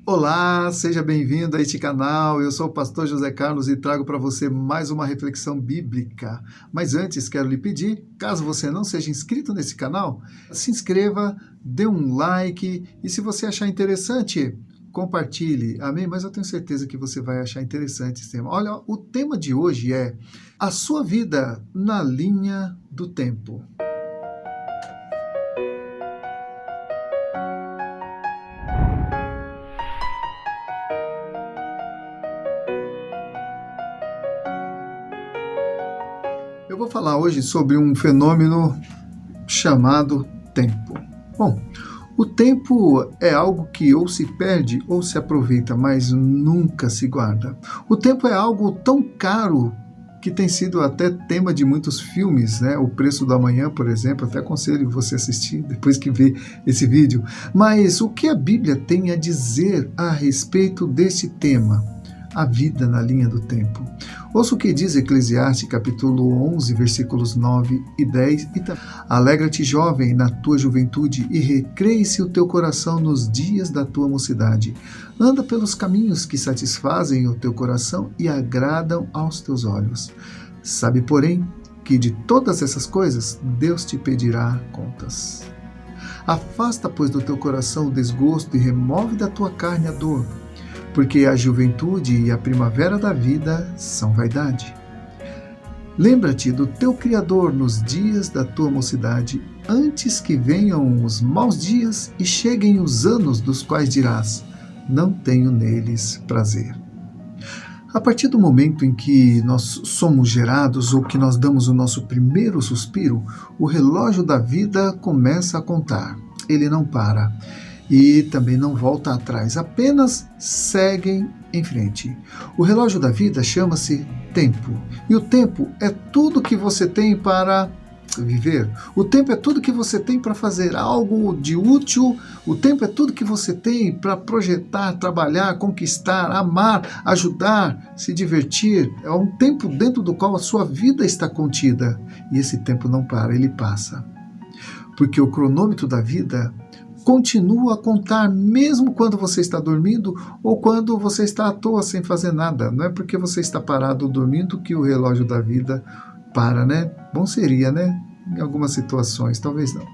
Olá, seja bem-vindo a este canal. Eu sou o pastor José Carlos e trago para você mais uma reflexão bíblica. Mas antes, quero lhe pedir, caso você não seja inscrito nesse canal, se inscreva, dê um like e se você achar interessante, compartilhe, amém? Mas eu tenho certeza que você vai achar interessante esse tema. Olha, o tema de hoje é a sua vida na linha do tempo. Eu vou falar hoje sobre um fenômeno chamado tempo. Bom, o tempo é algo que ou se perde ou se aproveita, mas nunca se guarda. O tempo é algo tão caro que tem sido até tema de muitos filmes, né? O Preço do Amanhã, por exemplo, até aconselho você assistir depois que vê esse vídeo. Mas o que a Bíblia tem a dizer a respeito desse tema? A vida na linha do tempo. Ouça o que diz Eclesiastes capítulo 11, versículos 9 e 10. Alegra-te, jovem, na tua juventude, e recreie-se o teu coração nos dias da tua mocidade. Anda pelos caminhos que satisfazem o teu coração e agradam aos teus olhos. Sabe, porém, que de todas essas coisas Deus te pedirá contas. Afasta, pois, do teu coração o desgosto e remove da tua carne a dor, porque a juventude e a primavera da vida são vaidade. Lembra-te do teu Criador nos dias da tua mocidade, antes que venham os maus dias e cheguem os anos dos quais dirás, não tenho neles prazer. A partir do momento em que nós somos gerados ou que nós damos o nosso primeiro suspiro, o relógio da vida começa a contar. Ele não para. E também não volta atrás, apenas seguem em frente. O relógio da vida chama-se tempo. E o tempo é tudo que você tem para viver. O tempo é tudo que você tem para fazer algo de útil. O tempo é tudo que você tem para projetar, trabalhar, conquistar, amar, ajudar, se divertir. É um tempo dentro do qual a sua vida está contida. E esse tempo não para, ele passa. Porque o cronômetro da vida continua a contar mesmo quando você está dormindo ou quando você está à toa sem fazer nada. Não é porque você está parado ou dormindo que o relógio da vida para, né? Bom seria, né? Em algumas situações, talvez não.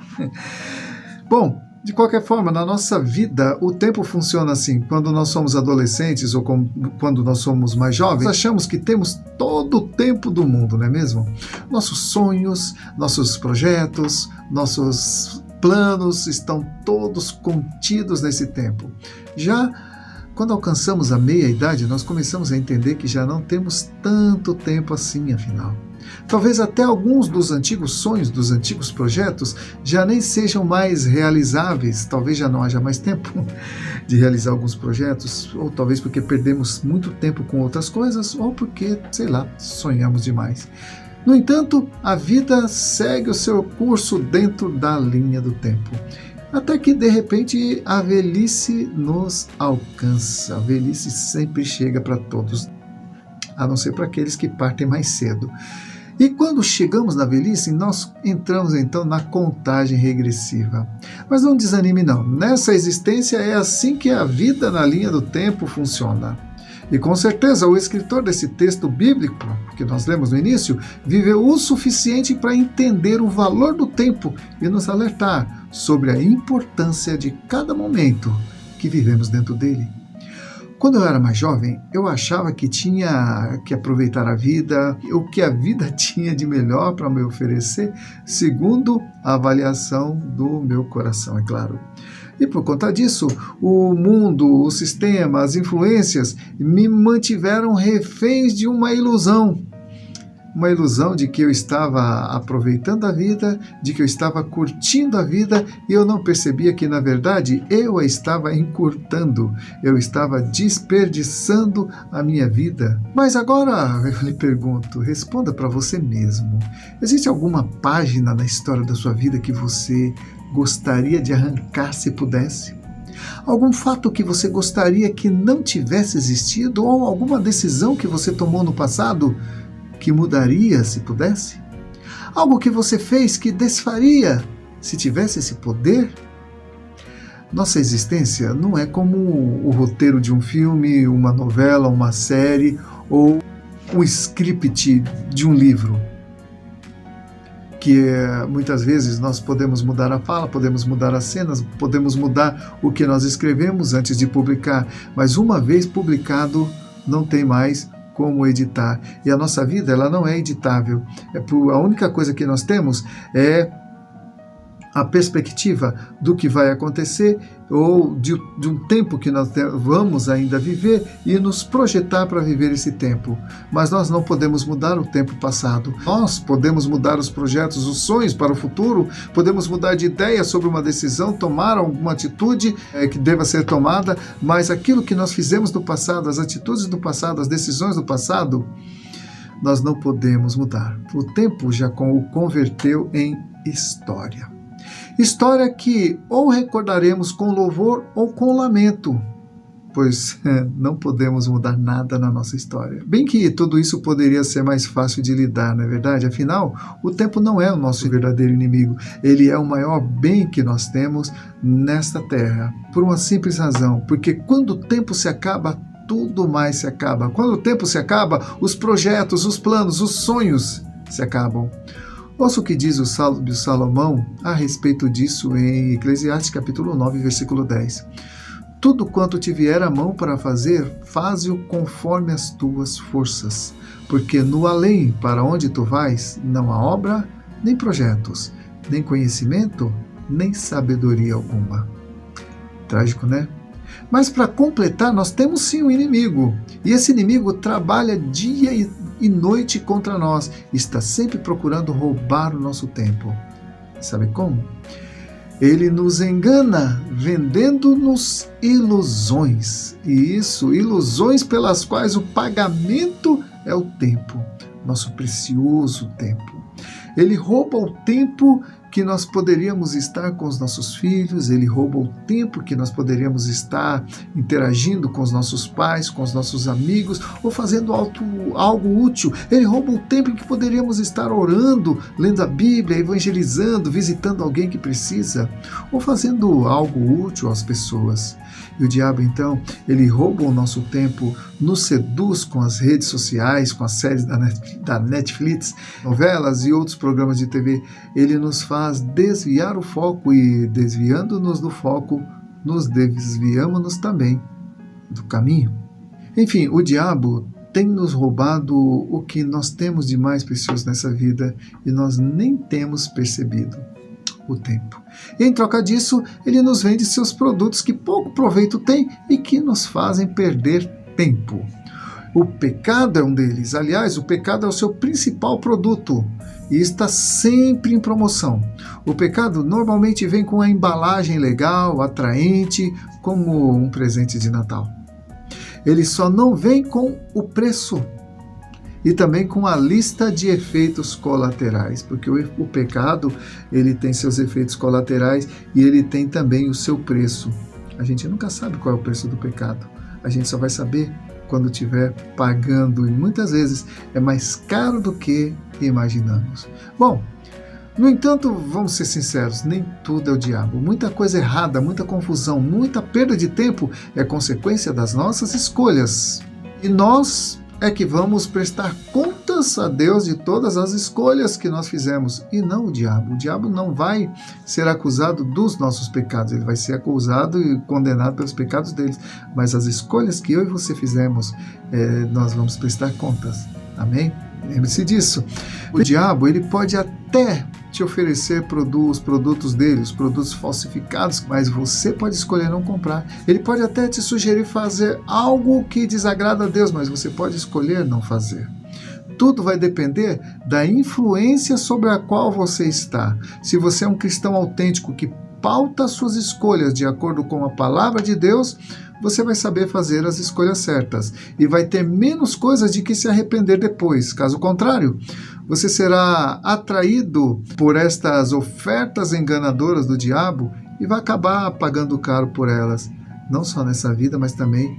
Bom, de qualquer forma, na nossa vida, o tempo funciona assim. Quando nós somos adolescentes ou quando nós somos mais jovens, achamos que temos todo o tempo do mundo, não é mesmo? Nossos sonhos, nossos projetos, nossos planos estão todos contidos nesse tempo. Já quando alcançamos a meia-idade, nós começamos a entender que já não temos tanto tempo assim, afinal. Talvez até alguns dos antigos sonhos, dos antigos projetos, já nem sejam mais realizáveis. Talvez já não haja mais tempo de realizar alguns projetos, ou talvez porque perdemos muito tempo com outras coisas, ou porque, sei lá, sonhamos demais. No entanto, a vida segue o seu curso dentro da linha do tempo. Até que, de repente, a velhice nos alcança. A velhice sempre chega para todos, a não ser para aqueles que partem mais cedo. E quando chegamos na velhice, nós entramos então na contagem regressiva. Mas não desanime não, nessa existência é assim que a vida na linha do tempo funciona. E com certeza o escritor desse texto bíblico, que nós lemos no início, viveu o suficiente para entender o valor do tempo e nos alertar sobre a importância de cada momento que vivemos dentro dele. Quando eu era mais jovem, eu achava que tinha que aproveitar a vida, o que a vida tinha de melhor para me oferecer, segundo a avaliação do meu coração, é claro. E por conta disso, o mundo, o sistema, as influências me mantiveram reféns de uma ilusão. Uma ilusão de que eu estava aproveitando a vida, de que eu estava curtindo a vida e eu não percebia que, na verdade, eu a estava encurtando, eu estava desperdiçando a minha vida. Mas agora eu lhe pergunto, responda para você mesmo. Existe alguma página na história da sua vida que você gostaria de arrancar se pudesse? Algum fato que você gostaria que não tivesse existido ou alguma decisão que você tomou no passado que mudaria se pudesse? Algo que você fez que desfaria se tivesse esse poder? Nossa existência não é como o roteiro de um filme, uma novela, uma série ou um script de um livro, que muitas vezes nós podemos mudar a fala, podemos mudar as cenas, podemos mudar o que nós escrevemos antes de publicar, mas uma vez publicado não tem mais como editar. E a nossa vida, ela não é editável. A única coisa que nós temos é a perspectiva do que vai acontecer ou de um tempo que nós vamos ainda viver e nos projetar para viver esse tempo. Mas nós não podemos mudar o tempo passado. Nós podemos mudar os projetos, os sonhos para o futuro, podemos mudar de ideia sobre uma decisão, tomar alguma atitude que deva ser tomada, mas aquilo que nós fizemos no passado, as atitudes do passado, as decisões do passado, nós não podemos mudar. O tempo já o converteu em história. História que ou recordaremos com louvor ou com lamento, pois não podemos mudar nada na nossa história. Bem que tudo isso poderia ser mais fácil de lidar, não é verdade? Afinal, o tempo não é o nosso verdadeiro inimigo. Ele é o maior bem que nós temos nesta terra, por uma simples razão, porque quando o tempo se acaba, tudo mais se acaba. Quando o tempo se acaba, os projetos, os planos, os sonhos se acabam. Ouça o que diz o sábio Salomão a respeito disso em Eclesiastes capítulo 9, versículo 10. Tudo quanto te vier à mão para fazer, faze-o conforme as tuas forças, porque no além para onde tu vais, não há obra, nem projetos, nem conhecimento, nem sabedoria alguma. Trágico, né? Mas para completar, nós temos sim um inimigo, e esse inimigo trabalha dia e noite contra nós, está sempre procurando roubar o nosso tempo. Sabe como? Ele nos engana, vendendo-nos ilusões, e isso, ilusões pelas quais o pagamento é o tempo, nosso precioso tempo. Ele rouba o tempo que nós poderíamos estar com os nossos filhos, ele rouba o tempo que nós poderíamos estar interagindo com os nossos pais, com os nossos amigos, ou fazendo algo útil. Ele rouba o tempo em que poderíamos estar orando, lendo a Bíblia, evangelizando, visitando alguém que precisa, ou fazendo algo útil às pessoas. E o diabo, então, ele rouba o nosso tempo, nos seduz com as redes sociais, com as séries da Netflix, novelas e outros programas de TV. Ele nos faz desviar o foco e, desviando-nos do foco, nos desviamos também do caminho. Enfim, o diabo tem nos roubado o que nós temos de mais precioso nessa vida e nós nem temos percebido: o tempo. E em troca disso, ele nos vende seus produtos que pouco proveito têm e que nos fazem perder tempo. O pecado é um deles. Aliás, o pecado é o seu principal produto e está sempre em promoção. O pecado normalmente vem com a embalagem legal, atraente, como um presente de Natal. Ele só não vem com o preço e também com a lista de efeitos colaterais, porque o pecado, ele tem seus efeitos colaterais e ele tem também o seu preço. A gente nunca sabe qual é o preço do pecado. A gente só vai saber quando estiver pagando, e muitas vezes é mais caro do que imaginamos. Bom, no entanto, vamos ser sinceros, nem tudo é o diabo. Muita coisa errada, muita confusão, muita perda de tempo é consequência das nossas escolhas. E nós é que vamos prestar contas a Deus de todas as escolhas que nós fizemos, e não o diabo. O diabo não vai ser acusado dos nossos pecados, ele vai ser acusado e condenado pelos pecados deles, mas as escolhas que eu e você fizemos, nós vamos prestar contas. Amém? Lembre-se disso. O diabo, ele pode até te oferecer os produtos dele, os produtos falsificados, mas você pode escolher não comprar. Ele pode até te sugerir fazer algo que desagrada a Deus, mas você pode escolher não fazer. Tudo vai depender da influência sobre a qual você está. Se você é um cristão autêntico que pauta suas escolhas de acordo com a palavra de Deus, você vai saber fazer as escolhas certas e vai ter menos coisas de que se arrepender depois. Caso contrário, você será atraído por estas ofertas enganadoras do diabo e vai acabar pagando caro por elas, não só nessa vida, mas também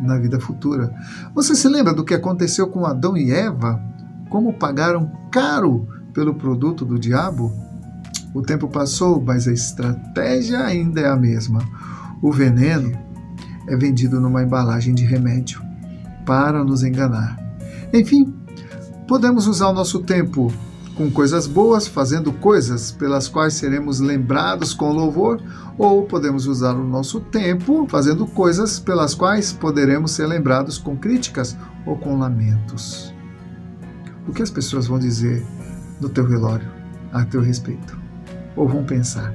na vida futura. Você se lembra do que aconteceu com Adão e Eva? Como pagaram caro pelo produto do diabo? O tempo passou, mas a estratégia ainda é a mesma. O veneno é vendido numa embalagem de remédio para nos enganar. Enfim, podemos usar o nosso tempo com coisas boas, fazendo coisas pelas quais seremos lembrados com louvor, ou podemos usar o nosso tempo fazendo coisas pelas quais poderemos ser lembrados com críticas ou com lamentos. O que as pessoas vão dizer no teu velório a teu respeito? Ou vão pensar?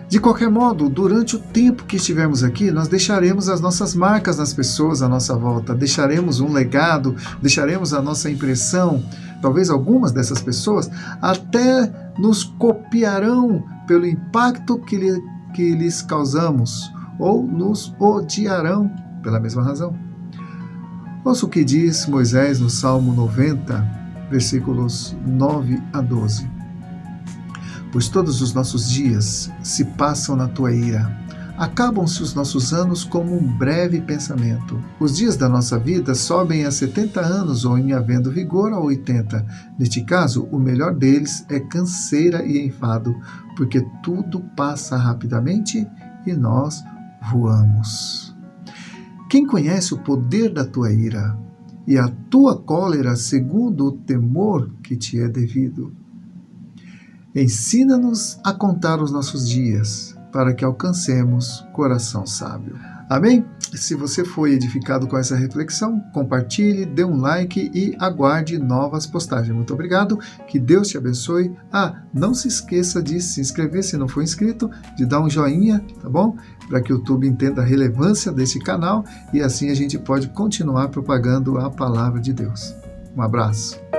De qualquer modo, durante o tempo que estivermos aqui, nós deixaremos as nossas marcas nas pessoas à nossa volta, deixaremos um legado, deixaremos a nossa impressão. Talvez algumas dessas pessoas até nos copiarão pelo impacto que lhes causamos, ou nos odiarão pela mesma razão. Ouça o que diz Moisés no Salmo 90, versículos 9 a 12. Pois todos os nossos dias se passam na tua ira. Acabam-se os nossos anos como um breve pensamento. Os dias da nossa vida sobem a 70 anos ou, em havendo vigor, a 80. Neste caso, o melhor deles é canseira e enfado, porque tudo passa rapidamente e nós voamos. Quem conhece o poder da tua ira e a tua cólera segundo o temor que te é devido? Ensina-nos a contar os nossos dias, para que alcancemos coração sábio. Amém? Se você foi edificado com essa reflexão, compartilhe, dê um like e aguarde novas postagens. Muito obrigado, que Deus te abençoe. Não se esqueça de se inscrever se não for inscrito, de dar um joinha, tá bom? Para que o YouTube entenda a relevância desse canal e assim a gente pode continuar propagando a palavra de Deus. Um abraço.